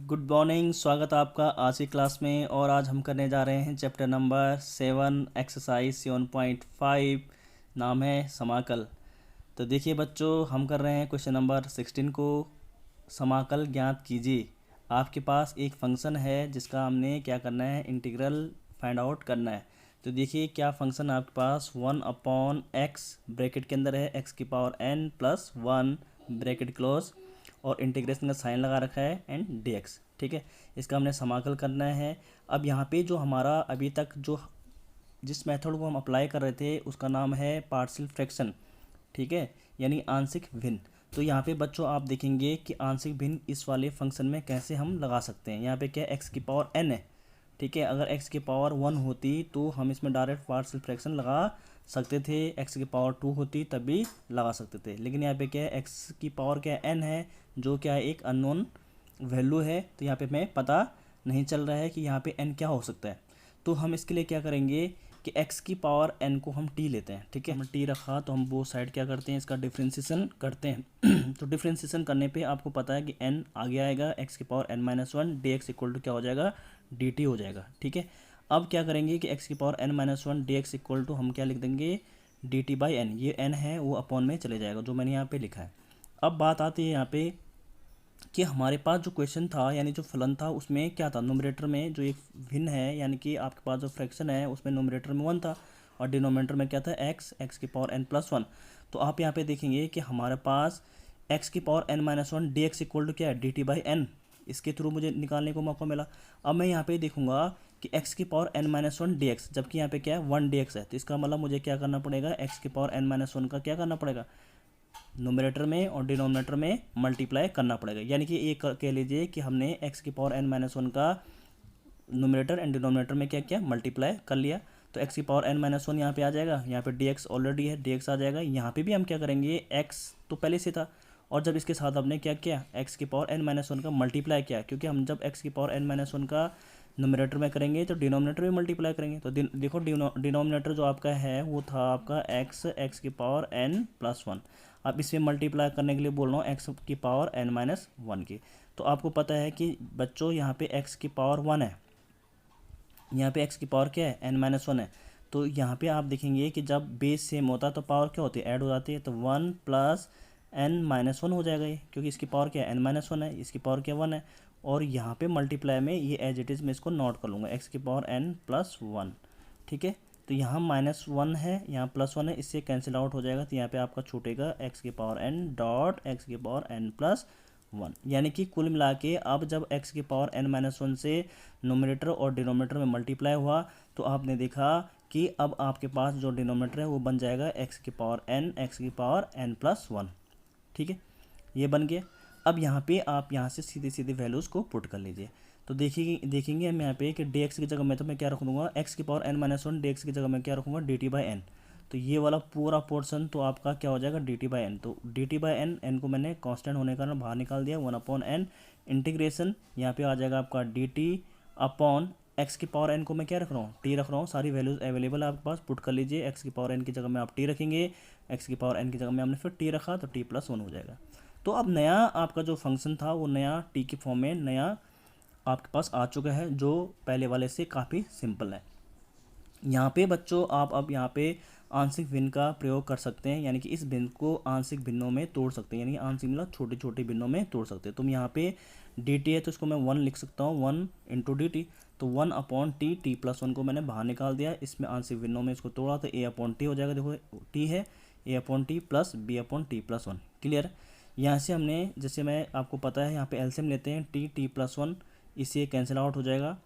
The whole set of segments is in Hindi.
Good morning. स्वागत है आपका आज की क्लास में। और आज हम करने जा रहे हैं चैप्टर नंबर 7 एक्सरसाइज 7.5। नाम है समाकल। तो देखिए बच्चों, हम कर रहे हैं क्वेश्चन नंबर 16 को। समाकल ज्ञात कीजिए। आपके पास एक फंक्शन है जिसका हमने क्या करना है, इंटीग्रल फाइंड आउट करना है। तो देखिए क्या फंक्शन आपके पास 1/x ब्रैकेट के अंदर है x⁻n+1 ब्रैकेट क्लोज और इंटीग्रेशन का साइन लगा रखा है एंड dx। ठीक है, इसका हमने समाकल करना है। अब यहाँ पे जो हमारा अभी तक जिस मेथड को हम अप्लाई कर रहे थे उसका नाम है पार्शियल फ्रैक्शन। ठीक है, यानी आंशिक भिन्न। तो यहाँ पे बच्चों आप देखेंगे कि आंशिक भिन्न इस वाले फंक्शन में कैसे हम लगा सकते हैं। यहाँ पे क्या x⁻n है। ठीक है, अगर x⁻1 होती तो हम इसमें डायरेक्ट पार्शियल फ्रैक्शन लगा सकते थे, x⁻2 होती तब भी लगा सकते थे। लेकिन यहाँ पे क्या है, x की पावर क्या है, n है, जो क्या है एक अननोन वैल्यू है। तो यहाँ पे हमें पता नहीं चल रहा है कि यहाँ पे n क्या हो सकता है। तो हम इसके लिए क्या करेंगे कि x की पावर n को हम t लेते हैं। ठीक है, हम t रखा तो हम वो साइड क्या करते हैं, इसका डिफ्रेंशिएशन करते हैं। तो डिफ्रेंशिएशन करने पे आपको पता है कि n आगे आएगा, x⁻n-1 dx इक्वल टू क्या हो जाएगा, dt हो जाएगा। ठीक है, अब क्या करेंगे कि x⁻n-1 dx इक्वल टू हम क्या लिख देंगे, dt/n। ये n है वो अपॉन में चले जाएगा, जो मैंने यहाँ पे लिखा है। अब बात आती है यहाँ पे कि हमारे पास जो क्वेश्चन था यानी जो फलन था उसमें क्या था, नोमिनेटर में जो एक भिन्न है यानी कि आपके पास जो फ्रैक्शन है उसमें नोमिनेटर में 1 था और डिनोमिनेटर में क्या था, x⁻n+1। तो आप यहाँ पे देखेंगे कि हमारे पास x⁻n-1 dx इक्वल टू क्या है, dt/n। इसके थ्रू मुझे निकालने को मौका मिला। अब मैं यहाँ पे देखूंगा कि x⁻n-1 dx, जबकि यहाँ पे क्या है 1 dx है। तो इसका मतलब मुझे क्या करना पड़ेगा, x⁻n-1 का क्या करना पड़ेगा, नोमिनेटर में और डिनोमिनेटर में मल्टीप्लाई करना पड़ेगा। यानी कि ये कह लीजिए कि हमने x⁻n-1 का नोमिनेटर एंड डिनोमिनेटर में क्या किया, मल्टीप्लाई कर लिया। तो x⁻n-1 यहाँ पे आ जाएगा, यहाँ पे dx ऑलरेडी है, dx आ जाएगा। यहाँ पे भी हम क्या करेंगे, x तो पहले से था और जब इसके साथ हमने क्या किया, x⁻n-1 का मल्टीप्लाई किया, क्योंकि हम जब x⁻n-1 का नोमिनेटर में करेंगे तो डिनोमिनेटर में मल्टीप्लाई करेंगे। तो देखो डिनोमिनेटर जो आपका है वो था आपका x⁻n+1। अब इसमें मल्टीप्लाई करने के लिए बोल रहा हूँ x⁻n-1 की। तो आपको पता है कि बच्चों यहाँ पे x⁻1 है, यहाँ पे x की पावर क्या है, n-1 है। तो यहाँ पे आप देखेंगे कि जब बेस सेम होता है तो पावर क्या होती है, ऐड हो जाती है। तो 1 + n-1 हो जाएगा ये, क्योंकि इसकी पावर क्या है, n-1 है, इसकी पावर क्या 1 है। और यहाँ पे मल्टीप्लाई में ये एज इट इज़ मैं इसको नोट कर लूँगा, x⁻n+1। ठीक है, तो यहाँ -1 है, यहाँ +1 है, इससे कैंसिल आउट हो जाएगा। तो यहाँ पे आपका छूटेगा x⁻n.x⁻n+1। यानी कि कुल मिला के अब जब x⁻n-1 से नोमिनेटर और डिनोमिनेटर में मल्टीप्लाई हुआ तो आपने देखा कि अब आपके पास जो डिनोमिनेटर है वो बन जाएगा x⁻n+1। ठीक है, ये बन गया। अब यहाँ पे आप यहाँ से सीधे सीधे वैल्यूज़ को पुट कर लीजिए। तो देखेंगे हम यहाँ पे कि dx की जगह में तो मैं क्या रख दूँगा, x⁻n-1 dx की जगह मैं क्या रखूँगा, dt/n। तो ये वाला पूरा पोर्शन तो आपका क्या हो जाएगा, dt/n। तो dt/n, n को मैंने कांस्टेंट होने का बाहर निकाल दिया, 1/n इंटीग्रेशन यहाँ पे आ जाएगा आपका dt/n को मैं क्या रख रहा हूँ, t रख रहा हूँ। सारी वैल्यूज़ अवेलेबल है आपके पास, पुट कर लीजिए। x⁻n की जगह में आप t रखेंगे, x⁻n की जगह में हमने फिर t रखा तो t+1 हो जाएगा। तो अब नया आपका जो फंक्शन था वो नया टी के फॉर्म में नया आपके पास आ चुका है, जो पहले वाले से काफ़ी सिंपल है। यहाँ पे बच्चों आप अब यहाँ पे आंशिक भिन्न का प्रयोग कर सकते हैं, यानी कि इस भिन्न को आंशिक भिन्नों में तोड़ सकते हैं, यानी आंशिक मतलब छोटे छोटे भिन्नों में तोड़ सकते हैं। तुम यहाँ पे dt है तो इसको मैं 1 लिख सकता हूँ, 1 × dt। तो 1/t, t+1 को मैंने बाहर निकाल दिया, इसमें आंशिक भिन्नों में इसको तोड़ा तो a/t हो जाएगा। देखो t है, a/t + b/t+1। क्लियर। यहाँ से हमने, जैसे मैं आपको पता है यहाँ पे एलसीएम लेते हैं, t+1, इससे कैंसिल आउट हो जाएगा।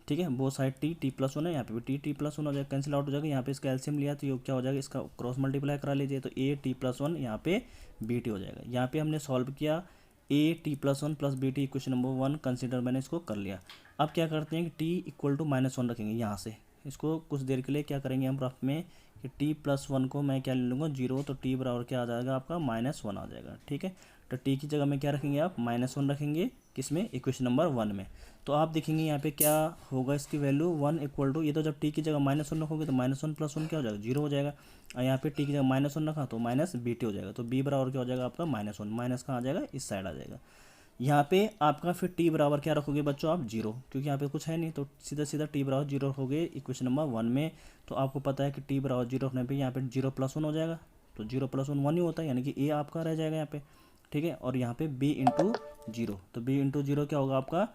ठीक है, वो साइड t+1 है, यहाँ पे भी t+1 हो जाएगा, कैंसिल आउट हो जाएगा। यहाँ पे इसका एलसीएम लिया तो ये क्या हो जाएगा, इसका क्रॉस मल्टीप्लाई करा लीजिए तो a t+1 यहाँ पे bt हो जाएगा। यहाँ पे हमने सॉल्व किया a t+1 + bt equation number 1 consider मैंने इसको कर लिया। अब क्या करते हैं कि t = -1 रखेंगे, यहाँ से इसको कुछ देर के लिए क्या करेंगे हम रफ में कि t+1 को मैं क्या ले लूँगा, 0। तो t बराबर क्या आ जाएगा आपका, -1 आ जाएगा। ठीक है, तो t की जगह में क्या रखेंगे आप, -1 रखेंगे, किसमें, इक्वेशन नंबर 1 में। तो आप देखेंगे यहाँ पे क्या होगा, इसकी वैल्यू 1 = ये तो जब t की जगह -1 रखोगे तो -1 + 1 क्या हो जाएगा, 0 हो जाएगा। और यहाँ पे t की जगह -1 रखा तो -bt हो जाएगा। तो b बराबर क्या हो जाएगा आपका, -1, माइनस कहाँ आ जाएगा, इस साइड आ जाएगा। यहाँ पे आपका फिर टी बराबर क्या रखोगे बच्चों आप 0, क्योंकि यहाँ पे कुछ है नहीं, तो सीधा सीधा टी बराबर 0 रखोगे इक्वेशन नंबर 1 में। तो आपको पता है कि टी बराबर 0 रखने पे यहाँ पे 0 + 1 हो जाएगा, तो 0 + 1 1 ही होता है, यानी कि ए आपका रह जाएगा यहाँ पे, ठीक है। और यहाँ पे b इंटू 0, तो b इंटू 0 क्या होगा आपका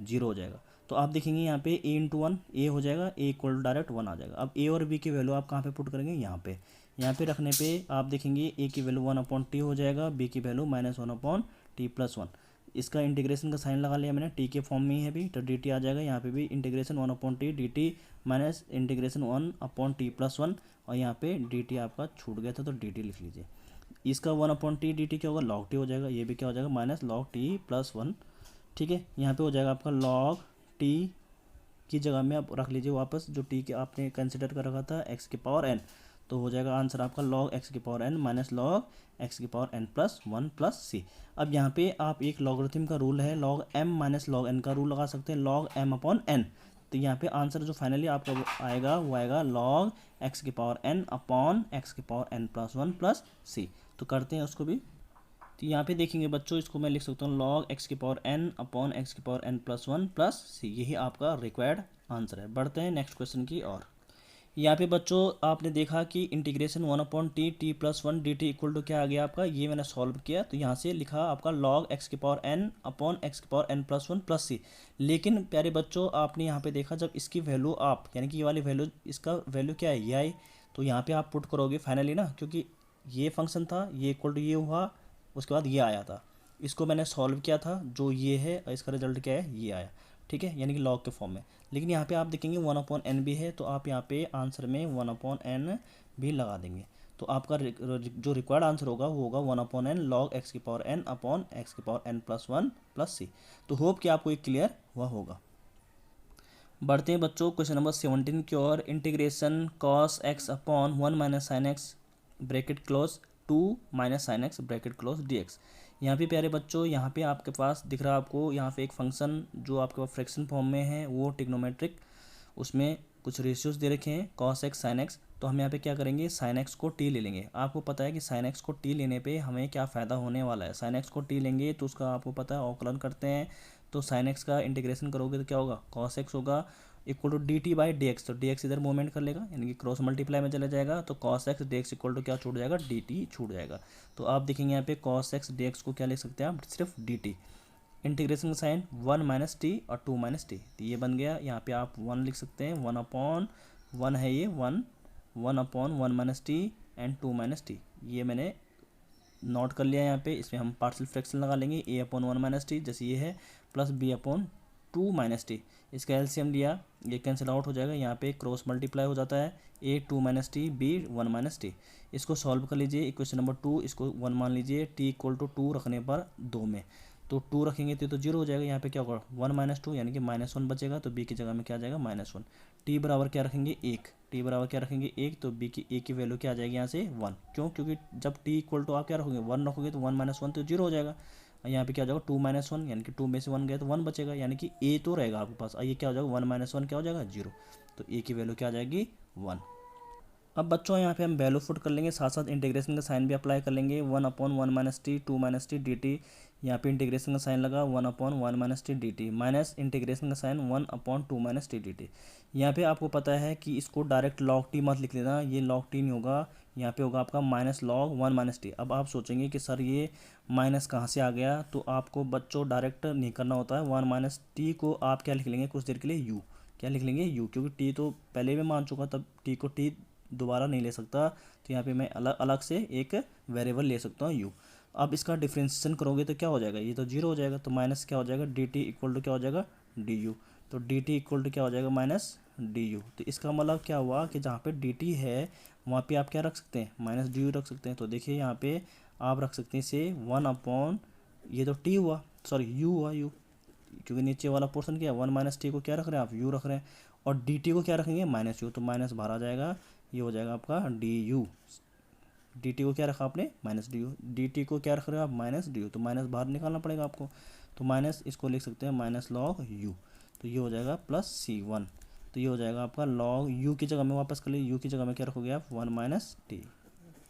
0 हो जाएगा। तो आप देखेंगे यहाँ पे a इंटू 1 a हो जाएगा, a इक्वल डायरेक्ट 1 आ जाएगा। अब a और b की वैल्यू आप कहाँ पे पुट करेंगे, यहाँ पे रखने पे आप देखेंगे a की वैल्यू 1/t हो जाएगा, b की वैल्यू -1/t+1। इसका इंटीग्रेशन का साइन लगा लिया मैंने, t के फॉर्म में ही है भी, तो dt आ जाएगा। यहाँ पे भी integration 1/t dt minus integration 1/t+1, और यहाँ पे dt आपका छूट गया था तो dt लिख लीजिए। इसका 1/t dt क्या होगा, log t हो जाएगा, ये भी क्या हो जाएगा -log t+1, ठीक है। यहाँ पे हो जाएगा आपका log t की जगह में आप रख लीजिए वापस जो t के आपने कंसिडर कर रखा था x की पावर n, तो हो जाएगा आंसर आपका log x की power n minus log x की पावर n+1+c। अब यहाँ पे आप एक लॉगरिथम का रूल है log m minus log n का रूल लगा सकते हैं, log m/n। तो यहाँ पे आंसर जो फाइनली आपका आएगा वो आएगा log x की पावर n अपॉन x की पावर n+1+c। तो करते हैं उसको भी। तो यहाँ पे देखेंगे बच्चों, इसको मैं लिख सकता हूँ log x की पावर n अपॉन x की पावर n+1+c, यही आपका रिक्वायर्ड आंसर है। बढ़ते हैं नेक्स्ट क्वेश्चन की ओर। यहाँ पे बच्चों आपने देखा कि integration 1/t t+1 dt equal to क्या आ गया आपका, ये मैंने सॉल्व किया, तो यहाँ से लिखा आपका log x की पावर n अपॉन x की पावर n+1+c। लेकिन प्यारे बच्चों आपने यहाँ पे देखा जब इसकी वैल्यू आप यानी कि ये वाली वैल्यू, इसका वैल्यू क्या है ये आई, तो यहाँ पे आप पुट करोगे फाइनली ना, क्योंकि ये फंक्शन था, ये इक्वल टू ये हुआ, उसके बाद ये आया था, इसको मैंने सॉल्व किया था जो ये है, और इसका रिजल्ट क्या है ये आया, ठीक है, यानी कि लॉग के फॉर्म में। लेकिन यहाँ पे आप देखेंगे 1/n भी है, तो आप यहाँ पे आंसर में 1/n भी लगा देंगे, तो आपका जो रिक्वायर्ड आंसर होगा वो होगा 1/n log x की पावर n अपॉन x की पावर n+1+c। तो होप कि आपको ये क्लियर हुआ होगा। बढ़ते हैं बच्चों क्वेश्चन नंबर 17 की ओर। Integration cos x upon 1 - sin x bracket close 2 - sin x bracket close dx। यहाँ पे प्यारे बच्चों यहाँ पे आपके पास दिख रहा है आपको, यहाँ पे एक फंक्शन जो आपके पास फ्रैक्शन फॉर्म में है वो ट्रिग्नोमेट्रिक, उसमें कुछ रेशियोज दे रखे हैं cos x sin x। तो हम यहाँ पे क्या करेंगे, sin x को t ले लेंगे। आपको पता है कि sin x को t लेने पे हमें क्या फ़ायदा होने वाला है, sin x को t लेंगे तो उसका आपको पता है अवकलन करते हैं, तो sin x का इंटीग्रेशन करोगे तो क्या होगा, cos x होगा इक्वल टू dt/dx, तो dx इधर मूवमेंट कर लेगा यानी कि क्रॉस मल्टीप्लाई में चला जाएगा, तो cos x dx equal to क्या छूट जाएगा, dt छूट जाएगा। तो आप देखेंगे यहाँ पे cos x dx को क्या लिख सकते हैं आप, सिर्फ dt। इंटीग्रेशन का साइन 1 - t और 2 - t, तो ये बन गया। यहाँ पे आप 1 लिख सकते हैं, 1/1 है ये 1/1 - t एंड 2 - t, ये मैंने नोट कर लिया। यहाँ पे इसमें हम पार्शियल फ्रैक्शन लगा लेंगे, a/1 - t जैसे ये है, प्लस b/2 - t, इसका एलसीएम लिया, ये कैंसिल आउट हो जाएगा, यहाँ पे क्रॉस मल्टीप्लाई हो जाता है, a 2 - t b 1 - t। इसको सॉल्व कर लीजिए, इक्वेशन नंबर 2 इसको 1 मान लीजिए, t इक्वल टू 2 रखने पर 2 में, तो 2 रखेंगे तो 0 हो जाएगा। यहाँ पे क्या होगा 1 - 2 यानी कि -1 बचेगा, तो b की जगह में क्या आ जाएगा -1। t बराबर क्या रखेंगे 1, t बराबर क्या रखेंगे 1, तो b की a की वैल्यू क्या आ जाएगी यहाँ से 1, क्यों, क्योंकि जब t इक्वल टू आप क्या रखोगे 1 रखोगे, तो 1 - 1 तो 0 हो जाएगा। और यहाँ पे क्या हो जाएगा 2 - 1 यानी कि 2 में से 1 गया तो 1 बचेगा, यानी कि a तो रहेगा आपके पास, और ये क्या हो जाएगा 1 - 1 क्या हो जाएगा 0, तो a की वैल्यू क्या आ जाएगी 1। अब बच्चों यहाँ पे हम वैल्यू पुट कर लेंगे, साथ साथ इंटीग्रेशन का साइन भी अप्लाई कर लेंगे, 1/1 - t 2 - t dt। यहाँ पे इंटीग्रेशन का साइन लगा 1/1 - t dt माइनस इंटीग्रेशन का साइन 1/2 - t dt। यहाँ पे आपको पता है कि इसको डायरेक्ट log t मत लिख लेना, ये log t नहीं होगा, यहाँ पे होगा आपका -log 1 - t। अब आप सोचेंगे कि सर ये माइनस कहाँ से आ गया, तो आपको बच्चों डायरेक्ट नहीं करना होता है, 1 - t को आप क्या लिख लेंगे कुछ देर के लिए u, क्या लिख लेंगे u, क्योंकि t तो पहले भी मान चुका, तब t को t दोबारा नहीं ले सकता, तो यहाँ पे मैं अलग अलग से एक वेरिएबल ले सकता हूँ u। अब इसका डिफ्रेंशिएशन करोगे तो क्या हो जाएगा, ये तो 0 हो जाएगा, तो माइनस क्या हो जाएगा dt इक्वल टू क्या हो जाएगा du, तो dt इक्वल टू क्या हो जाएगा -du। तो इसका मतलब क्या हुआ कि जहाँ पे dt है वहाँ पे आप क्या रख सकते हैं -du रख सकते हैं। तो देखिए यहाँ पे आप रख सकते हैं इसे 1 ये तो t हुआ, सॉरी u हुआ u, क्योंकि नीचे वाला पोर्शन क्या है 1 - t को क्या रख रहे हैं आप u रख रहे हैं, और dt को क्या रखेंगे -u, तो माइनस बाहर आ जाएगा, ये हो जाएगा आपका du। dt को क्या रखा आपने -du, dt को क्या रख रहे हो आप -du, तो माइनस बाहर निकालना पड़ेगा आपको, तो माइनस इसको लिख सकते हैं -log u, तो ये हो जाएगा +c1, तो ये हो जाएगा आपका log u की जगह में वापस कर लीजिए, u की जगह में क्या रखोगे आप 1 - t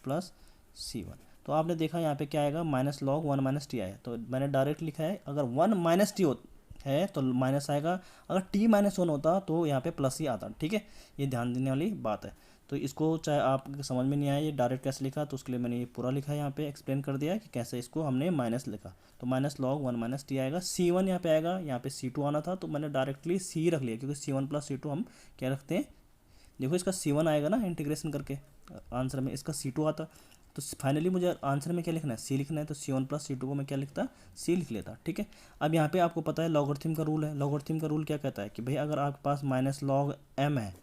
+c1, तो आपने देखा यहाँ पे क्या आएगा, minus log one minus T आया। तो मैंने डायरेक्ट लिखा है, अगर वन माइनस टी है तो माइनस आएगा, अगर टी माइनस वन होता तो यहाँ पे प्लस ही आता। ठीक है, ये ध्यान देने वाली बात है। तो इसको चाहे आप समझ में नहीं आया ये डायरेक्ट कैसे लिखा, तो उसके लिए मैंने ये पूरा लिखा है, यहाँ पे एक्सप्लेन कर दिया है कि कैसे इसको हमने माइनस लिखा। तो minus log one minus T आएगा, सी वन यहाँ पे आएगा, यहाँ पे सी टू आना था तो मैंने डायरेक्टली सी रख लिया, क्योंकि सी वन प्लस सी टू हम क्या रखते हैं, देखो इसका सी वन आएगा ना इंटीग्रेशन करके आंसर में, इसका सी टू आता। तो फाइनली मुझे आंसर में क्या लिखना है, सी लिखना है, तो सी वन प्लस सी टू को मैं क्या लिखता, सी लिख लेता। ठीक है, अब यहाँ पे आपको पता है लॉगरिथम का रूल है। लॉगरिथम का रूल क्या कहता है कि भाई अगर आपके पास माइनस लॉग एम है,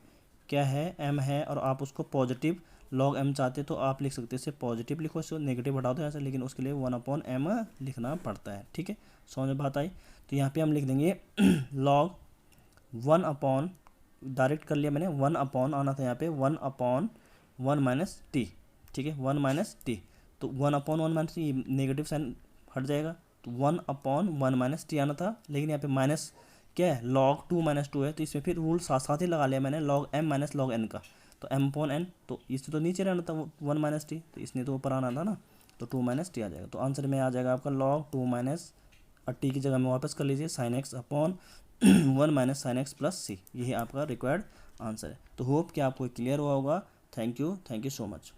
क्या है, एम है, और आप उसको पॉजिटिव लॉग एम चाहते तो आप लिख सकते हैं, इसे पॉजिटिव लिखो, इसको नेगेटिव हटा दो ऐसा, लेकिन उसके लिए वन अपॉन एम लिखना पड़ता है। ठीक है, समझ में बात आई। तो यहाँ पे हम लिख देंगे लॉग वन अपॉन, डायरेक्ट कर लिया मैंने, वन अपॉन आना था यहाँ पे, one upon one minus T. ठीक है, वन माइनस टी, तो one upon one minus T, negative sign हट जाएगा, तो one upon one minus T आना था, लेकिन यहाँ पे माइनस क्या है, लॉग टू माइनस टू है, तो इसमें फिर रूल साथ साथ ही लगा लिया मैंने, log M minus log N का, तो एम अपॉन एन, तो इससे तो नीचे रहना था वन माइनस टी, तो इसने तो ऊपर आना था ना, तो टू माइनस टी आ जाएगा। तो आंसर में आ जाएगा आपका लॉग टू माइनस, और टी की जगह में वापस कर लीजिए sine x upon one minus sine x plus c, यही आपका रिक्वायर्ड आंसर है। तो होप कि आपको क्लियर हुआ होगा। Thank you so much.